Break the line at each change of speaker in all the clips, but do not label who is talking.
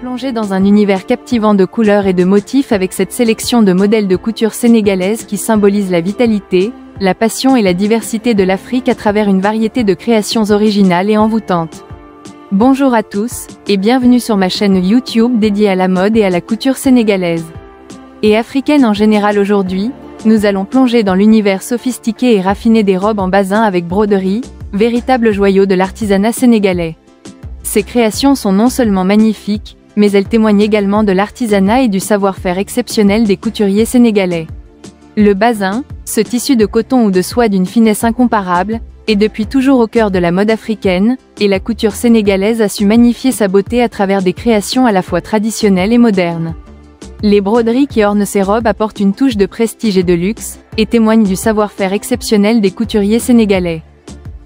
Plongez dans un univers captivant de couleurs et de motifs avec cette sélection de modèles de couture sénégalaise qui symbolise la vitalité, la passion et la diversité de l'Afrique à travers une variété de créations originales et envoûtantes. Bonjour à tous, et bienvenue sur ma chaîne YouTube dédiée à la mode et à la couture sénégalaise. Et africaine en général. Aujourd'hui, nous allons plonger dans l'univers sophistiqué et raffiné des robes en basin avec broderie, véritable joyau de l'artisanat sénégalais. Ces créations sont non seulement magnifiques, mais elles témoignent également de l'artisanat et du savoir-faire exceptionnel des couturiers sénégalais. Le basin, ce tissu de coton ou de soie d'une finesse incomparable, est depuis toujours au cœur de la mode africaine, et la couture sénégalaise a su magnifier sa beauté à travers des créations à la fois traditionnelles et modernes. Les broderies qui ornent ces robes apportent une touche de prestige et de luxe, et témoignent du savoir-faire exceptionnel des couturiers sénégalais.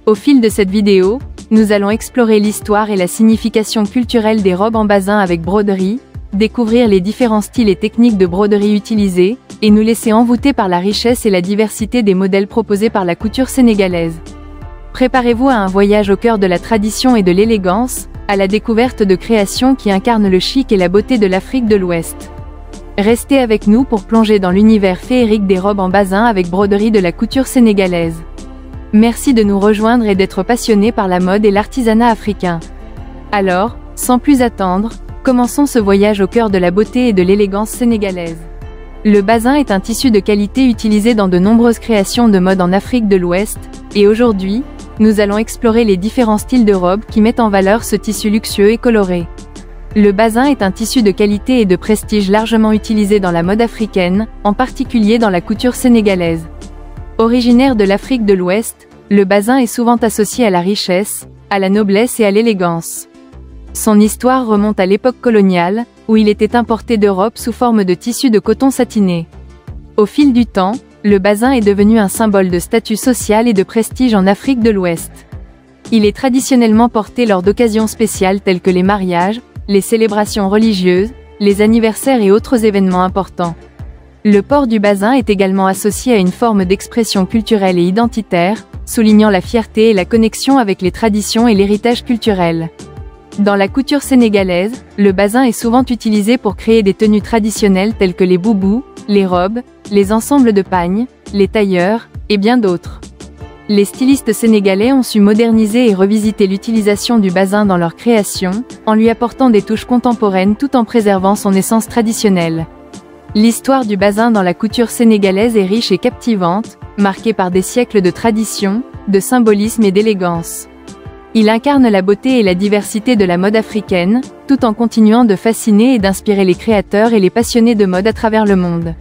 Au fil de cette vidéo, nous allons explorer l'histoire et la signification culturelle des robes en basin avec broderie, découvrir les différents styles et techniques de broderie utilisés, et nous laisser envoûter par la richesse et la diversité des modèles proposés par la couture sénégalaise. Préparez-vous à un voyage au cœur de la tradition et de l'élégance, à la découverte de créations qui incarnent le chic et la beauté de l'Afrique de l'Ouest. Restez avec nous pour plonger dans l'univers féerique des robes en basin avec broderie de la couture sénégalaise. Merci de nous rejoindre et d'être passionné par la mode et l'artisanat africain. Alors, sans plus attendre, commençons ce voyage au cœur de la beauté et de l'élégance sénégalaise. Le basin est un tissu de qualité utilisé dans de nombreuses créations de mode en Afrique de l'Ouest, et aujourd'hui, nous allons explorer les différents styles de robes qui mettent en valeur ce tissu luxueux et coloré. Le basin est un tissu de qualité et de prestige largement utilisé dans la mode africaine, en particulier dans la couture sénégalaise. Originaire de l'Afrique de l'Ouest, le basin est souvent associé à la richesse, à la noblesse et à l'élégance. Son histoire remonte à l'époque coloniale, où il était importé d'Europe sous forme de tissu de coton satiné. Au fil du temps, le basin est devenu un symbole de statut social et de prestige en Afrique de l'Ouest. Il est traditionnellement porté lors d'occasions spéciales telles que les mariages, les célébrations religieuses, les anniversaires et autres événements importants. Le port du basin est également associé à une forme d'expression culturelle et identitaire, soulignant la fierté et la connexion avec les traditions et l'héritage culturel. Dans la couture sénégalaise, le basin est souvent utilisé pour créer des tenues traditionnelles telles que les boubous, les robes, les ensembles de pagnes, les tailleurs, et bien d'autres. Les stylistes sénégalais ont su moderniser et revisiter l'utilisation du basin dans leur création, en lui apportant des touches contemporaines tout en préservant son essence traditionnelle. L'histoire du basin dans la couture sénégalaise est riche et captivante, marquée par des siècles de tradition, de symbolisme et d'élégance. Il incarne la beauté et la diversité de la mode africaine, tout en continuant de fasciner et d'inspirer les créateurs et les passionnés de mode à travers le monde.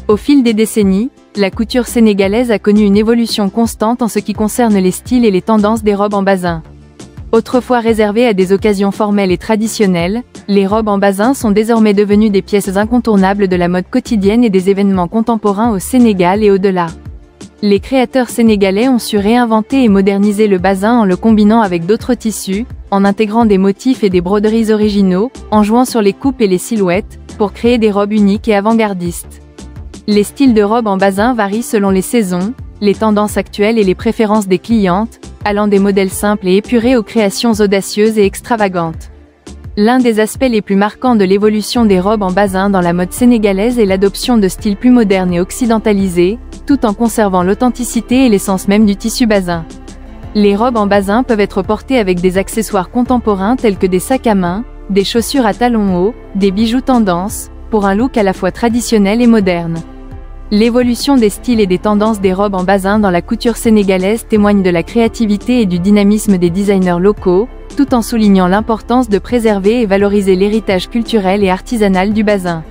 Au fil des décennies, la couture sénégalaise a connu une évolution constante en ce qui concerne les styles et les tendances des robes en basin. Autrefois réservées à des occasions formelles et traditionnelles, les robes en basin sont désormais devenues des pièces incontournables de la mode quotidienne et des événements contemporains au Sénégal et au-delà. Les créateurs sénégalais ont su réinventer et moderniser le basin en le combinant avec d'autres tissus, en intégrant des motifs et des broderies originaux, en jouant sur les coupes et les silhouettes, pour créer des robes uniques et avant-gardistes. Les styles de robes en basin varient selon les saisons, les tendances actuelles et les préférences des clientes, allant des modèles simples et épurés aux créations audacieuses et extravagantes. L'un des aspects les plus marquants de l'évolution des robes en basin dans la mode sénégalaise est l'adoption de styles plus modernes et occidentalisés, tout en conservant l'authenticité et l'essence même du tissu basin. Les robes en basin peuvent être portées avec des accessoires contemporains tels que des sacs à main, des chaussures à talons hauts, des bijoux tendance, pour un look à la fois traditionnel et moderne. L'évolution des styles et des tendances des robes en basin dans la couture sénégalaise témoigne de la créativité et du dynamisme des designers locaux, tout en soulignant l'importance de préserver et valoriser l'héritage culturel et artisanal du basin.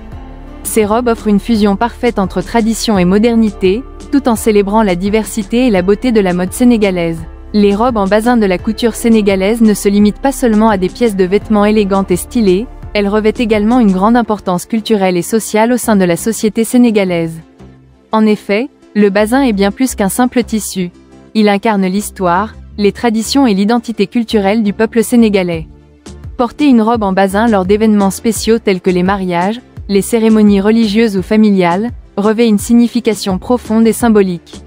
Ces robes offrent une fusion parfaite entre tradition et modernité, tout en célébrant la diversité et la beauté de la mode sénégalaise. Les robes en basin de la couture sénégalaise ne se limitent pas seulement à des pièces de vêtements élégantes et stylées, elles revêtent également une grande importance culturelle et sociale au sein de la société sénégalaise. En effet, le basin est bien plus qu'un simple tissu. Il incarne l'histoire, les traditions et l'identité culturelle du peuple sénégalais. Porter une robe en basin lors d'événements spéciaux tels que les mariages, les cérémonies religieuses ou familiales, revêt une signification profonde et symbolique.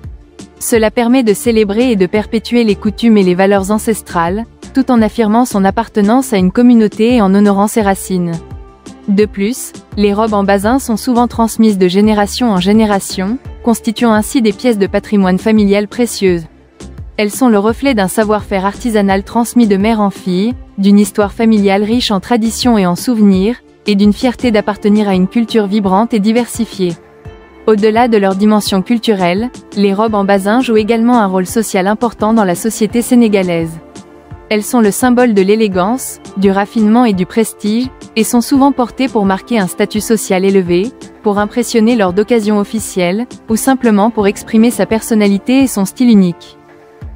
Cela permet de célébrer et de perpétuer les coutumes et les valeurs ancestrales, tout en affirmant son appartenance à une communauté et en honorant ses racines. De plus, les robes en basin sont souvent transmises de génération en génération, constituant ainsi des pièces de patrimoine familial précieuses. Elles sont le reflet d'un savoir-faire artisanal transmis de mère en fille, d'une histoire familiale riche en traditions et en souvenirs, et d'une fierté d'appartenir à une culture vibrante et diversifiée. Au-delà de leur dimension culturelle, les robes en basin jouent également un rôle social important dans la société sénégalaise. Elles sont le symbole de l'élégance, du raffinement et du prestige, et sont souvent portées pour marquer un statut social élevé, pour impressionner lors d'occasions officielles, ou simplement pour exprimer sa personnalité et son style unique.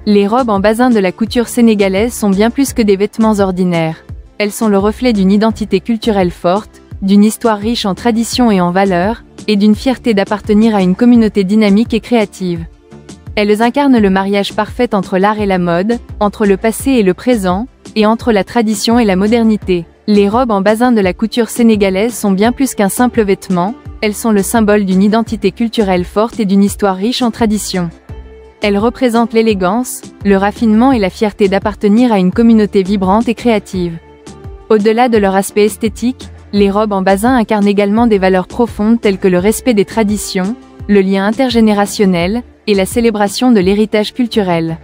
Les robes en basin de la couture sénégalaise sont bien plus que des vêtements ordinaires. Elles sont le reflet d'une identité culturelle forte, d'une histoire riche en traditions et en valeurs, et d'une fierté d'appartenir à une communauté dynamique et créative. Elles incarnent le mariage parfait entre l'art et la mode, entre le passé et le présent, et entre la tradition et la modernité. Les robes en basin de la couture sénégalaise sont bien plus qu'un simple vêtement, elles sont le symbole d'une identité culturelle forte et d'une histoire riche en traditions. Elles représentent l'élégance, le raffinement et la fierté d'appartenir à une communauté vibrante et créative. Au-delà de leur aspect esthétique, les robes en basin incarnent également des valeurs profondes telles que le respect des traditions, le lien intergénérationnel, et la célébration de l'héritage culturel.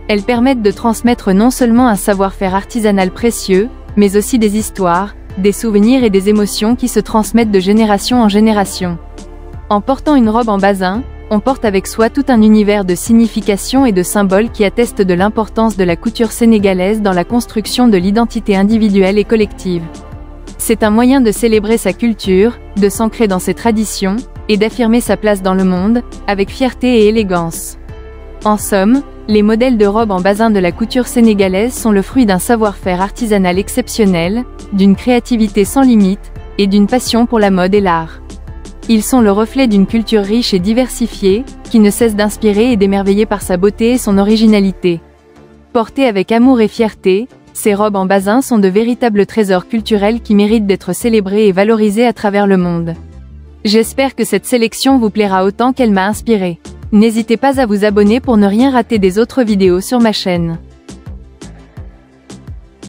Elles permettent de transmettre non seulement un savoir-faire artisanal précieux, mais aussi des histoires, des souvenirs et des émotions qui se transmettent de génération en génération. En portant une robe en basin, on porte avec soi tout un univers de significations et de symboles qui attestent de l'importance de la couture sénégalaise dans la construction de l'identité individuelle et collective. C'est un moyen de célébrer sa culture, de s'ancrer dans ses traditions, et d'affirmer sa place dans le monde, avec fierté et élégance. En somme, les modèles de robes en basin de la couture sénégalaise sont le fruit d'un savoir-faire artisanal exceptionnel, d'une créativité sans limite, et d'une passion pour la mode et l'art. Ils sont le reflet d'une culture riche et diversifiée, qui ne cesse d'inspirer et d'émerveiller par sa beauté et son originalité. Portées avec amour et fierté, ces robes en basin sont de véritables trésors culturels qui méritent d'être célébrés et valorisés à travers le monde. J'espère que cette sélection vous plaira autant qu'elle m'a inspiré. N'hésitez pas à vous abonner pour ne rien rater des autres vidéos sur ma chaîne.